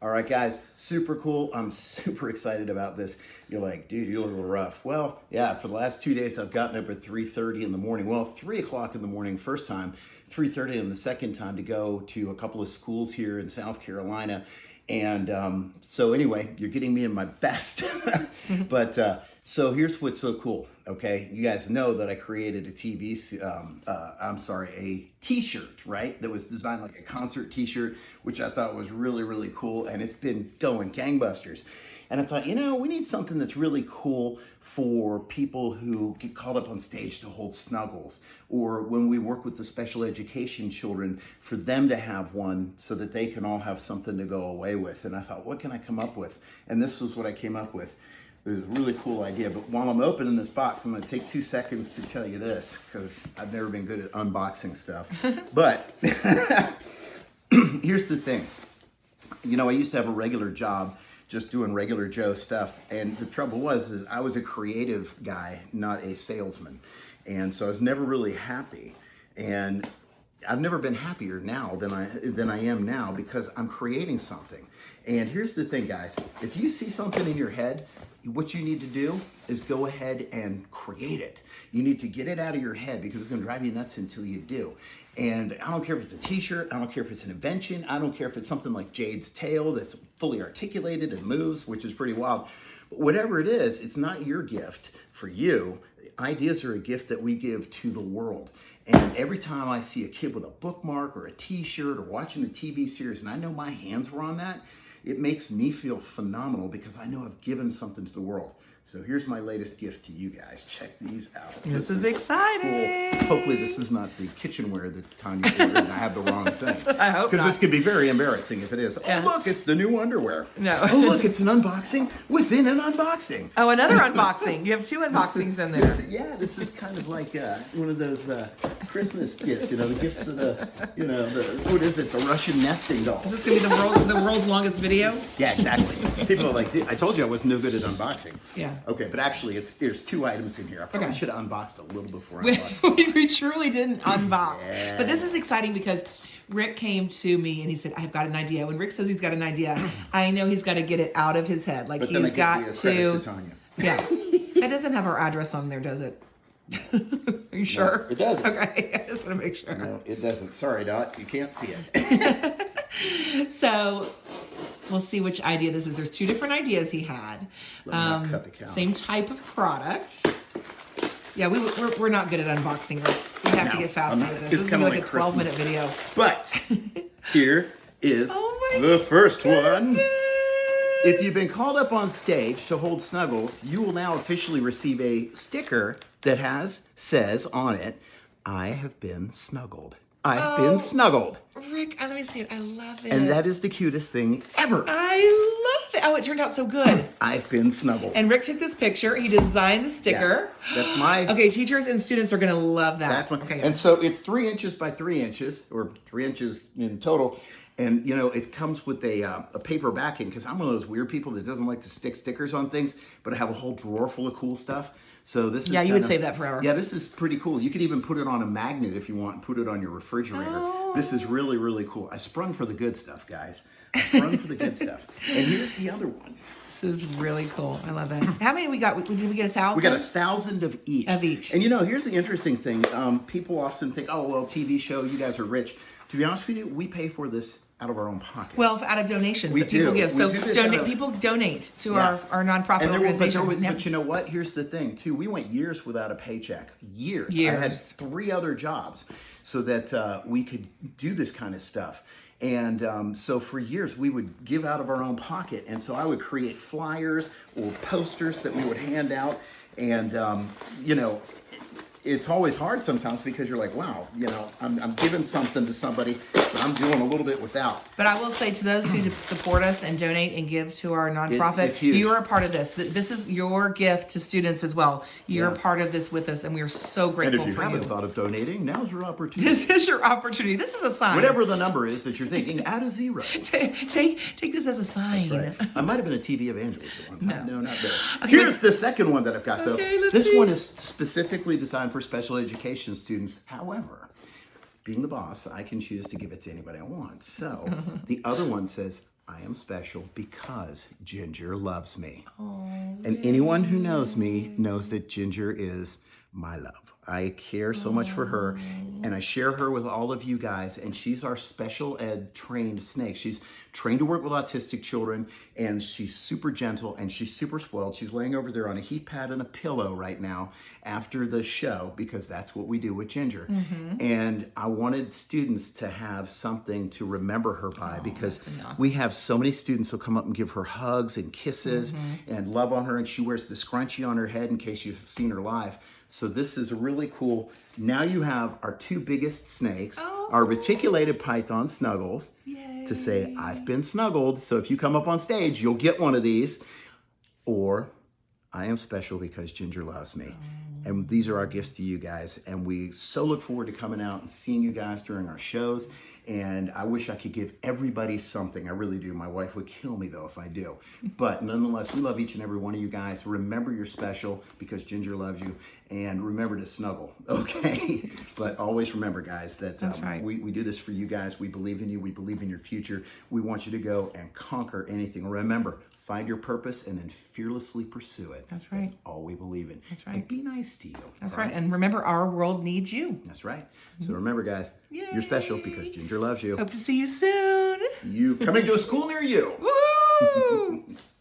All right, guys, super cool. I'm super excited about this. You're like, dude, you look a little rough. Well, yeah, for the last 2 days, I've gotten up at 3:30 in the morning. Well, 3 o'clock in the morning, first time, 3:30 in the second time to go to a couple of schools here in South Carolina. And so anyway, you're getting me in my best. But so here's what's so cool, okay? You guys know that I created a a t-shirt, right? That was designed like a concert t-shirt, which I thought was really, really cool. And it's been going gangbusters. And I thought, we need something that's really cool for people who get called up on stage to hold snuggles, or when we work with the special education children, for them to have one so that they can all have something to go away with. And I thought, what can I come up with? And this was what I came up with. It was a really cool idea. But while I'm opening this box, I'm going to take 2 seconds to tell you this, because I've never been good at unboxing stuff. But here's the thing. I used to have a regular job just doing regular Joe stuff. And the trouble was I was a creative guy, not a salesman. And so I was never really happy. And I've never been happier now than I am now, because I'm creating something. And here's the thing, guys. If you see something in your head, what you need to do is go ahead and create it. You need to get it out of your head, because it's going to drive you nuts until you do. And I don't care if it's a t-shirt, I don't care if it's an invention, I don't care if it's something like Jade's tail that's fully articulated and moves, which is pretty wild. But whatever it is, it's not your gift for you. Ideas are a gift that we give to the world. And every time I see a kid with a bookmark or a t-shirt or watching a TV series, and I know my hands were on that, it makes me feel phenomenal, because I know I've given something to the world. So here's my latest gift to you guys. Check these out. This is exciting. Cool. Hopefully this is not the kitchenware that Tanya ordered and I have the wrong thing. I hope not. Because this could be very embarrassing if it is. Yeah. Oh, look, it's the new underwear. No. Oh, look, it's an unboxing within an unboxing. Oh, another unboxing. You have 2 unboxings in there. This is kind of like one of those Christmas gifts, the gifts of what is it, the Russian nesting dolls. Is this going to be the world's longest video? Yeah, exactly. People are like, I told you I was no good at unboxing. Yeah. Okay, but actually, there's 2 items in here. I probably should have unboxed a little before I We, unboxed. we truly didn't unbox. Yeah. But this is exciting because Rick came to me and he said, I've got an idea. When Rick says he's got an idea, I know he's got to get it out of his head. Like, But then he's got give credit to Tanya. Yeah. It doesn't have our address on there, does it? Are you sure? No, it doesn't. Okay, I just want to make sure. No, it doesn't. Sorry, Dot. You can't see it. So we'll see which idea this is. There's 2 different ideas he had. Let me not cut the count. Same type of product. Yeah, we're not good at unboxing. Right? We have to get faster at this. This is going to be like a 12-minute video. But here is Oh my the first one. goodness. If you've been called up on stage to hold snuggles, you will now officially receive a sticker that says on it, I have been snuggled. I've been snuggled. Rick, let me see it. I love it. And that is the cutest thing ever. I love it. Oh, it turned out so good. I've been snuggled. And Rick took this picture. He designed the sticker. Yeah, that's my... Okay, teachers and students are going to love that. That's my... Okay. And so it's 3 inches by 3 inches, or 3 inches in total. And, it comes with a paper backing, because I'm one of those weird people that doesn't like to stick stickers on things, but I have a whole drawer full of cool stuff. So this is you would save that forever. Yeah, this is pretty cool. You could even put it on a magnet if you want and put it on your refrigerator. Oh. This is really, really cool. I sprung for the good stuff, guys. I sprung for the good stuff. And here's the other one. This is really cool. I love that. How many we got? Did we get 1,000? We got 1,000 of each. And here's the interesting thing. People often think, oh, well, TV show, you guys are rich. To be honest with you, we pay for this out of our own pocket. Well, out of donations we that people give. So people donate to our nonprofit organization. But you know what? Here's the thing, too. We went years without a paycheck. Years. I had 3 other jobs so that we could do this kind of stuff. And so for years, we would give out of our own pocket. And so I would create flyers or posters that we would hand out. And, it's always hard sometimes, because you're like, wow, I'm giving something to somebody, but I'm doing a little bit without. But I will say to those who support us and donate and give to our nonprofit, it's huge. You are a part of this. This is your gift to students as well. You're a part of this with us, and we are so grateful for you. And if you haven't thought of donating, now's your opportunity. This is your opportunity. This is a sign. Whatever the number is that you're thinking, add a 0. Take this as a sign. That's right. I might have been a TV evangelist at one time. No, not there. Okay, Here's the second one that I've got, though. Okay, let's this see. one is specifically designed for special education students. However, being the boss, I can choose to give it to anybody I want. So the other one says, I am special because Ginger loves me. Oh, and anyone who knows me knows that Ginger is my love. I care so much for her, and I share her with all of you guys, and she's our special ed trained snake. She's trained to work with autistic children, and she's super gentle, and she's super spoiled. She's laying over there on a heat pad and a pillow right now after the show, because that's what we do with Ginger. And I wanted students to have something to remember her by, because we have so many students who'll come up and give her hugs and kisses and love on her, and she wears the scrunchie on her head in case you've seen her live. So this is really cool. Now you have our two biggest snakes, our reticulated python Snuggles, to say, I've been snuggled. So if you come up on stage, you'll get one of these. Or, I am special because Ginger loves me. And these are our gifts to you guys. And we so look forward to coming out and seeing you guys during our shows. And I wish I could give everybody something. I really do. My wife would kill me, though, if I do. But nonetheless, we love each and every one of you guys. Remember you're special because Ginger loves you. And remember to snuggle, okay? But always remember, guys, that we do this for you guys. We believe in you. We believe in your future. We want you to go and conquer anything. Remember, find your purpose and then fearlessly pursue it. That's right. That's all we believe in. That's right. And be nice to you. That's right. And remember, our world needs you. That's right. So remember, guys, you're special because Ginger loves you. Hope to see you soon. See you coming to a school near you. Woo!